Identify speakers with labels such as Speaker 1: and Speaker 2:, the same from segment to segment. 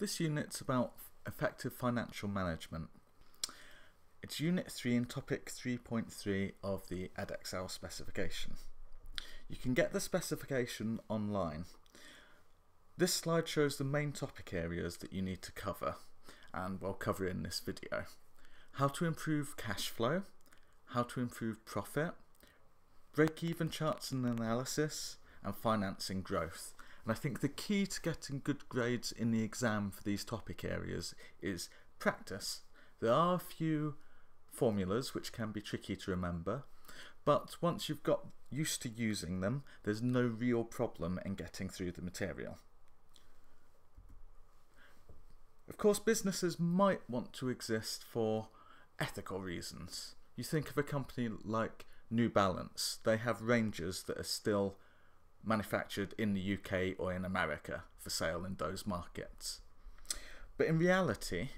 Speaker 1: This unit's about effective financial management. It's Unit 3 in Topic 3.3 of the Edexcel specification. You can get the specification online. This slide shows the main topic areas that you need to cover, and we'll cover in this video. How to improve cash flow, how to improve profit, break-even charts and analysis, and financing growth. And I think the key to getting good grades in the exam for these topic areas is practice. There are a few formulas which can be tricky to remember, but once you've got used to using them, there's no real problem in getting through the material. Of course, businesses might want to exist for ethical reasons. You think of a company like New Balance. They have ranges that are still manufactured in the UK or in America for sale in those markets. But in reality,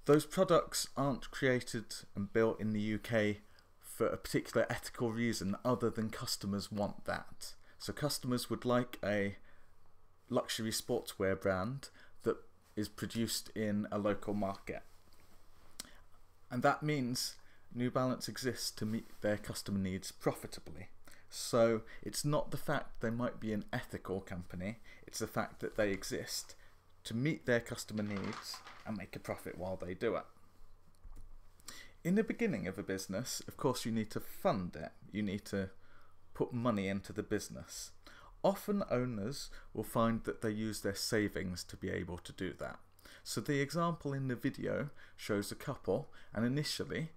Speaker 1: those products aren't created and built in the UK for a particular ethical reason other than customers want that. So customers would like a luxury sportswear brand that is produced in a local market. And that means New Balance exists to meet their customer needs profitably. So it's not the fact they might be an ethical company, it's the fact that they exist to meet their customer needs and make a profit while they do it. In the beginning of a business, of course, you need to fund it. You need to put money into the business. Often owners will find that they use their savings to be able to do that. So the example in the video shows a couple, and initially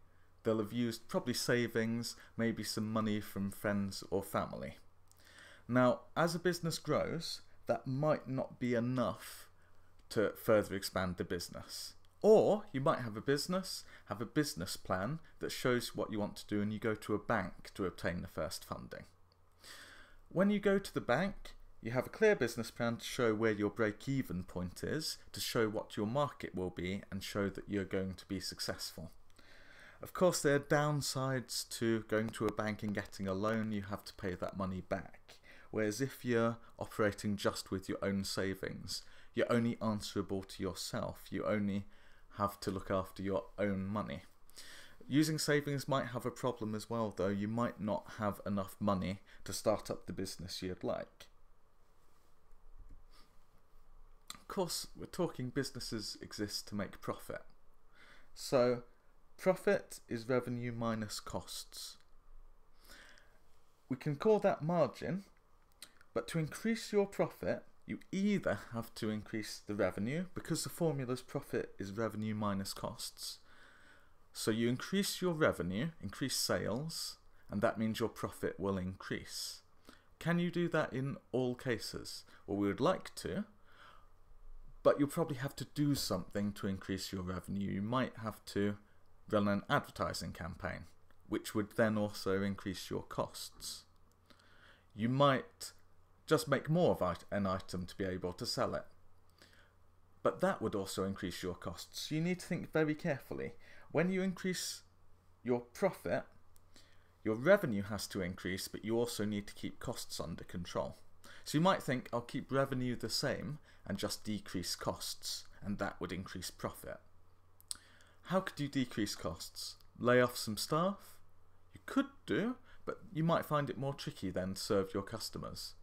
Speaker 1: they'll have used probably savings, maybe some money from friends or family. Now, as a business grows, that might not be enough to further expand the business. Or you might have a business plan that shows what you want to do, and you go to a bank to obtain the first funding. When you go to the bank, you have a clear business plan to show where your break-even point is, to show what your market will be, and show that you're going to be successful. Of course, there are downsides to going to a bank and getting a loan. You have to pay that money back. Whereas if you're operating just with your own savings, you're only answerable to yourself. You only have to look after your own money. Using savings might have a problem as well, though. You might not have enough money to start up the business you'd like. Of course, we're talking businesses exist to make profit. So profit is revenue minus costs. We can call that margin, but to increase your profit, you either have to increase the revenue, because the formula's profit is revenue minus costs. So you increase your revenue, increase sales, and that means your profit will increase. Can you do that in all cases? Well, we would like to, but you'll probably have to do something to increase your revenue. You might have to run an advertising campaign, which would then also increase your costs. You might just make more of an item to be able to sell it, but that would also increase your costs. You need to think very carefully. When you increase your profit, your revenue has to increase, but you also need to keep costs under control. So you might think, I'll keep revenue the same and just decrease costs, and that would increase profit. How could you decrease costs? Lay off some staff? You could do, but you might find it more tricky then to serve your customers.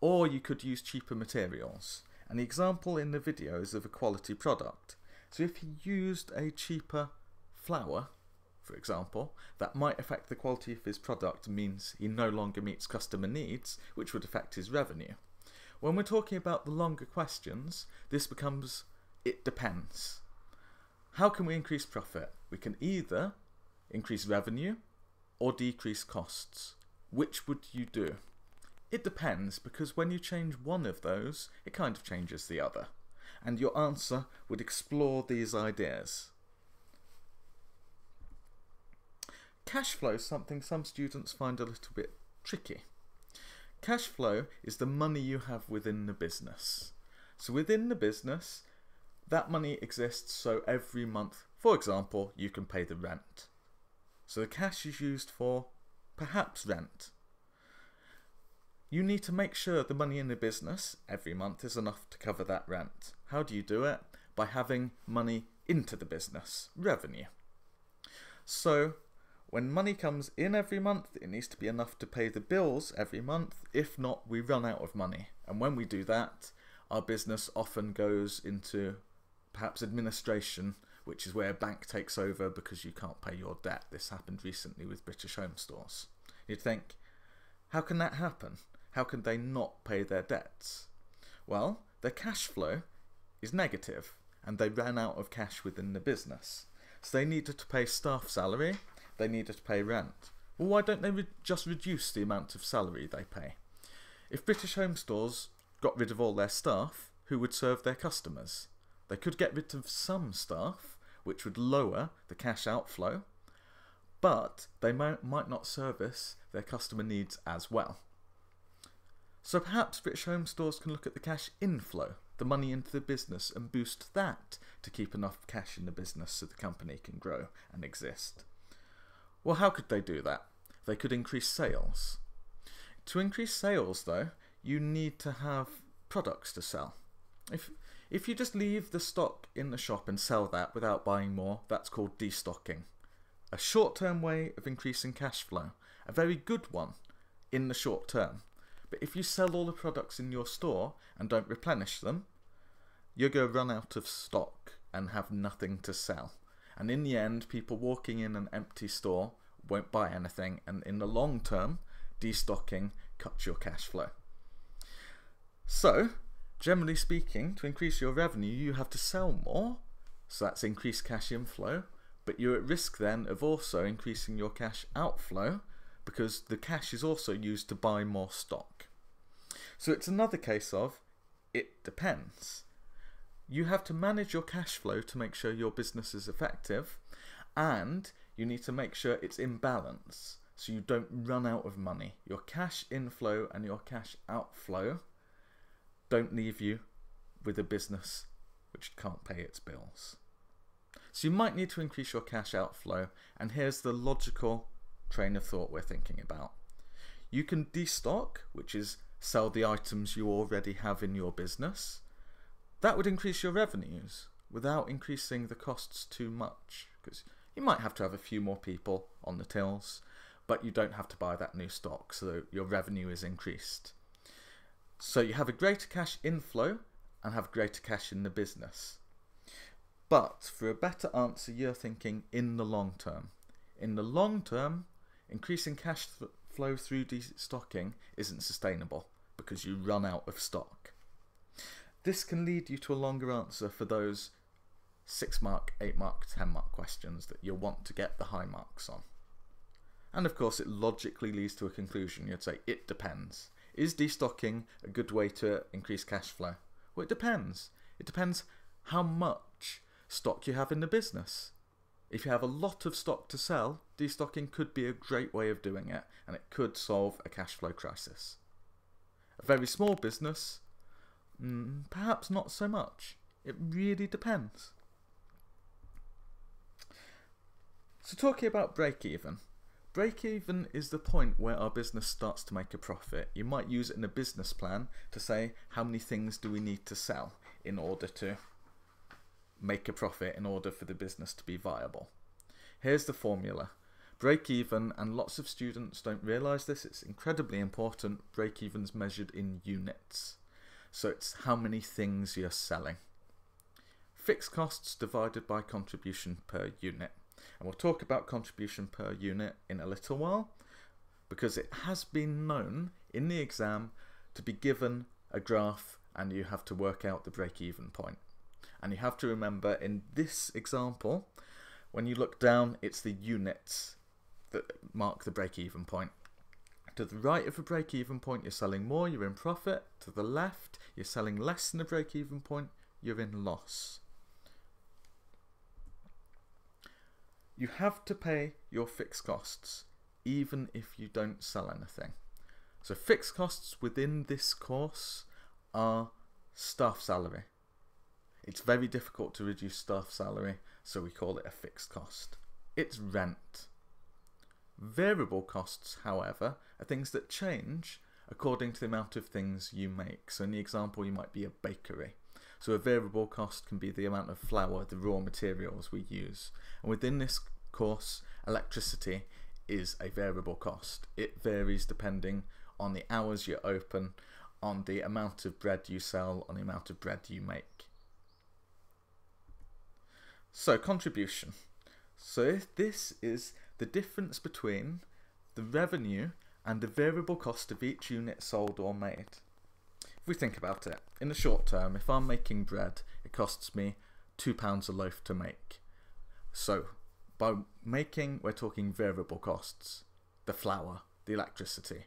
Speaker 1: Or you could use cheaper materials. And the example in the video is of a quality product. So if he used a cheaper flour, for example, that might affect the quality of his product, means he no longer meets customer needs, which would affect his revenue. When we're talking about the longer questions, this becomes, it depends. How can we increase profit? We can either increase revenue or decrease costs. Which would you do? It depends, because when you change one of those, it kind of changes the other. And your answer would explore these ideas. Cash flow is something some students find a little bit tricky. Cash flow is the money you have within the business. So within the business, that money exists, so every month, for example, you can pay the rent. So the cash is used for perhaps rent. You need to make sure the money in the business every month is enough to cover that rent. How do you do it? By having money into the business, revenue. So when money comes in every month, it needs to be enough to pay the bills every month. If not, we run out of money. And when we do that, our business often goes into perhaps administration, which is where a bank takes over because you can't pay your debt. This happened recently with British Home Stores. You'd think, how can that happen? How can they not pay their debts? Well, their cash flow is negative and they ran out of cash within the business. So they needed to pay staff salary, they needed to pay rent. Well, why don't they just reduce the amount of salary they pay? If British Home Stores got rid of all their staff, who would serve their customers? They could get rid of some staff, which would lower the cash outflow, but they might not service their customer needs as well. So perhaps British Home Stores can look at the cash inflow, the money into the business, and boost that to keep enough cash in the business so the company can grow and exist. Well, how could they do that? They could increase sales. To increase sales, though, you need to have products to sell. If you just leave the stock in the shop and sell that without buying more, that's called destocking. A short-term way of increasing cash flow, a very good one in the short term. But if you sell all the products in your store and don't replenish them, you're going to run out of stock and have nothing to sell. And in the end, people walking in an empty store won't buy anything, and in the long term, destocking cuts your cash flow. So, generally speaking, to increase your revenue, you have to sell more, so that's increased cash inflow, but you're at risk then of also increasing your cash outflow because the cash is also used to buy more stock. So it's another case of, it depends. You have to manage your cash flow to make sure your business is effective, and you need to make sure it's in balance so you don't run out of money. Your cash inflow and your cash outflow don't leave you with a business which can't pay its bills. So you might need to increase your cash outflow, and here's the logical train of thought we're thinking about. You can destock, which is sell the items you already have in your business. That would increase your revenues without increasing the costs too much, because you might have to have a few more people on the tills, but you don't have to buy that new stock, so your revenue is increased. So you have a greater cash inflow and have greater cash in the business. But for a better answer, you're thinking in the long term. In the long term, increasing cash flow through destocking isn't sustainable because you run out of stock. This can lead you to a longer answer for those 6 mark, 8 mark, 10 mark questions that you'll want to get the high marks on. And of course it logically leads to a conclusion. You'd say it depends. Is destocking a good way to increase cash flow? Well, it depends. It depends how much stock you have in the business. If you have a lot of stock to sell, destocking could be a great way of doing it, and it could solve a cash flow crisis. A very small business, perhaps not so much. It really depends. So talking about break-even. Break-even is the point where our business starts to make a profit. You might use it in a business plan to say how many things do we need to sell in order to make a profit, in order for the business to be viable. Here's the formula. Break-even, and lots of students don't realise this, it's incredibly important. Break-even's measured in units. So it's how many things you're selling. Fixed costs divided by contribution per unit. And we'll talk about contribution per unit in a little while, because it has been known in the exam to be given a graph and you have to work out the break-even point. And you have to remember in this example, when you look down, it's the units that mark the break-even point. To the right of the break-even point, you're selling more, you're in profit. To the left, you're selling less than the break-even point, you're in loss. You have to pay your fixed costs, even if you don't sell anything. So fixed costs within this course are staff salary. It's very difficult to reduce staff salary, so we call it a fixed cost. It's rent. Variable costs, however, are things that change according to the amount of things you make. So in the example, you might be a bakery. So a variable cost can be the amount of flour, the raw materials we use. And within this course, electricity is a variable cost. It varies depending on the hours you're open, on the amount of bread you sell, on the amount of bread you make. So contribution. So if this is the difference between the revenue and the variable cost of each unit sold or made. If we think about it, in the short term, if I'm making bread, it costs me £2 a loaf to make. So by making, we're talking variable costs. The flour, the electricity,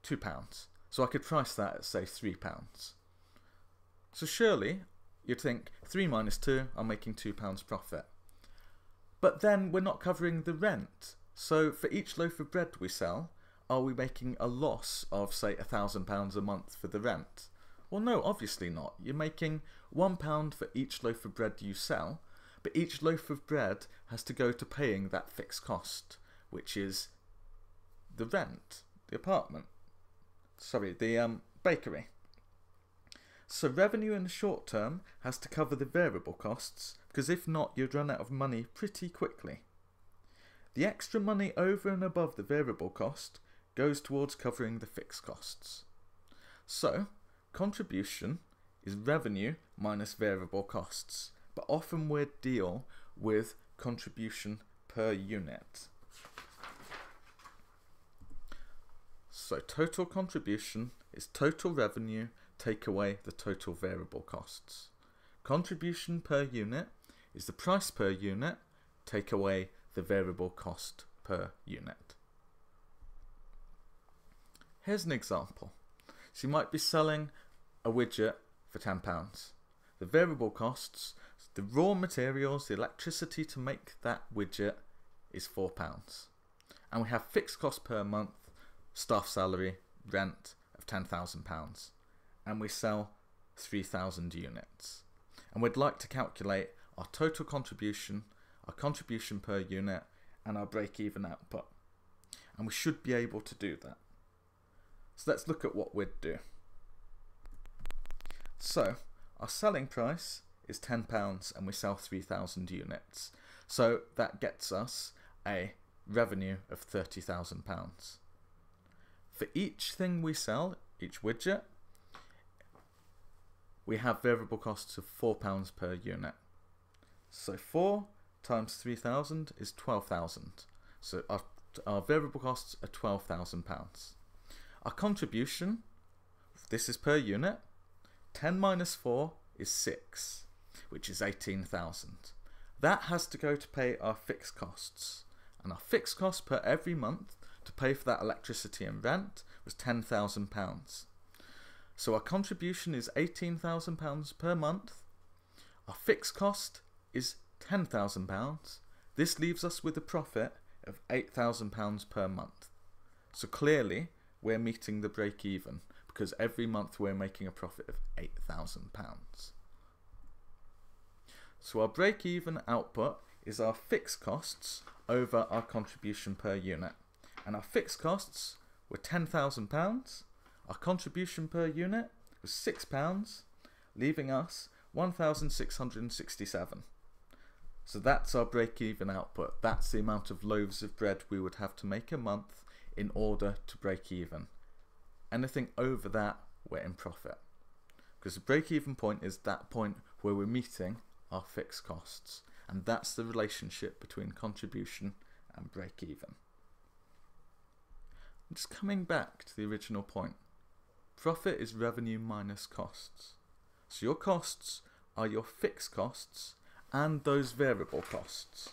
Speaker 1: £2. So I could price that at, say, £3. So surely you'd think 3 minus 2, I'm making £2 profit. But then we're not covering the rent. So for each loaf of bread we sell, are we making a loss of, say, £1,000 a month for the rent? Well, no, obviously not. You're making £1 for each loaf of bread you sell, but each loaf of bread has to go to paying that fixed cost, which is the rent, the apartment. Sorry, the bakery. So revenue in the short term has to cover the variable costs, because if not, you'd run out of money pretty quickly. The extra money over and above the variable cost goes towards covering the fixed costs. So, contribution is revenue minus variable costs, but often we deal with contribution per unit. So total contribution is total revenue take away the total variable costs. Contribution per unit is the price per unit take away the variable cost per unit. Here's an example. So you might be selling a widget for £10. The variable costs, the raw materials, the electricity to make that widget is £4. And we have fixed cost per month, staff salary, rent of £10,000. And we sell 3,000 units. And we'd like to calculate our total contribution, our contribution per unit, and our break-even output. And we should be able to do that. So let's look at what we'd do. So our selling price is £10 and we sell 3,000 units. So that gets us a revenue of £30,000. For each thing we sell, each widget, we have variable costs of £4 per unit. So 4 times 3,000 is 12,000. So our variable costs are £12,000. Our contribution, this is per unit, 10 minus 4 is 6, which is 18,000. That has to go to pay our fixed costs. And our fixed cost per every month to pay for that electricity and rent was £10,000. So our contribution is £18,000 per month. Our fixed cost is £10,000. This leaves us with a profit of £8,000 per month. So clearly we're meeting the break even because every month we're making a profit of £8,000. So our break even output is our fixed costs over our contribution per unit. And our fixed costs were £10,000. Our contribution per unit was £6, leaving us 1,667. So that's our break-even output. That's the amount of loaves of bread we would have to make a month in order to break even. Anything over that, we're in profit. Because the break-even point is that point where we're meeting our fixed costs. And that's the relationship between contribution and break-even. Just coming back to the original point. Profit is revenue minus costs. So your costs are your fixed costs and those variable costs.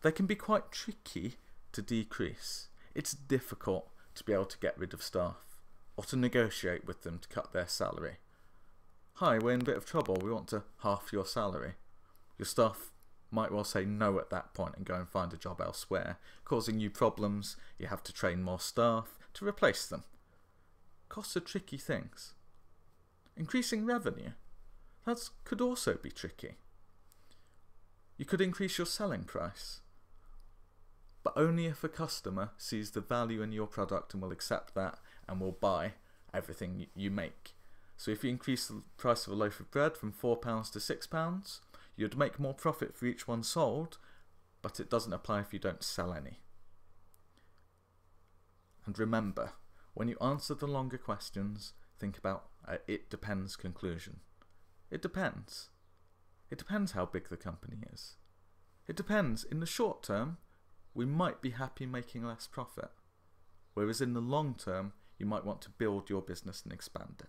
Speaker 1: They can be quite tricky to decrease. It's difficult to be able to get rid of staff or to negotiate with them to cut their salary. Hi, we're in a bit of trouble, we want to half your salary. Your staff might well say no at that point and go and find a job elsewhere, causing you problems. You have to train more staff to replace them. Costs are tricky things. Increasing revenue, that could also be tricky. You could increase your selling price. but only if a customer sees the value in your product and will accept that and will buy everything you make. So if you increase the price of a loaf of bread from £4 to £6, you'd make more profit for each one sold, but it doesn't apply if you don't sell any. And remember, when you answer the longer questions, think about it depends conclusion. It depends. It depends how big the company is. It depends. In the short term, we might be happy making less profit, whereas in the long term, you might want to build your business and expand it.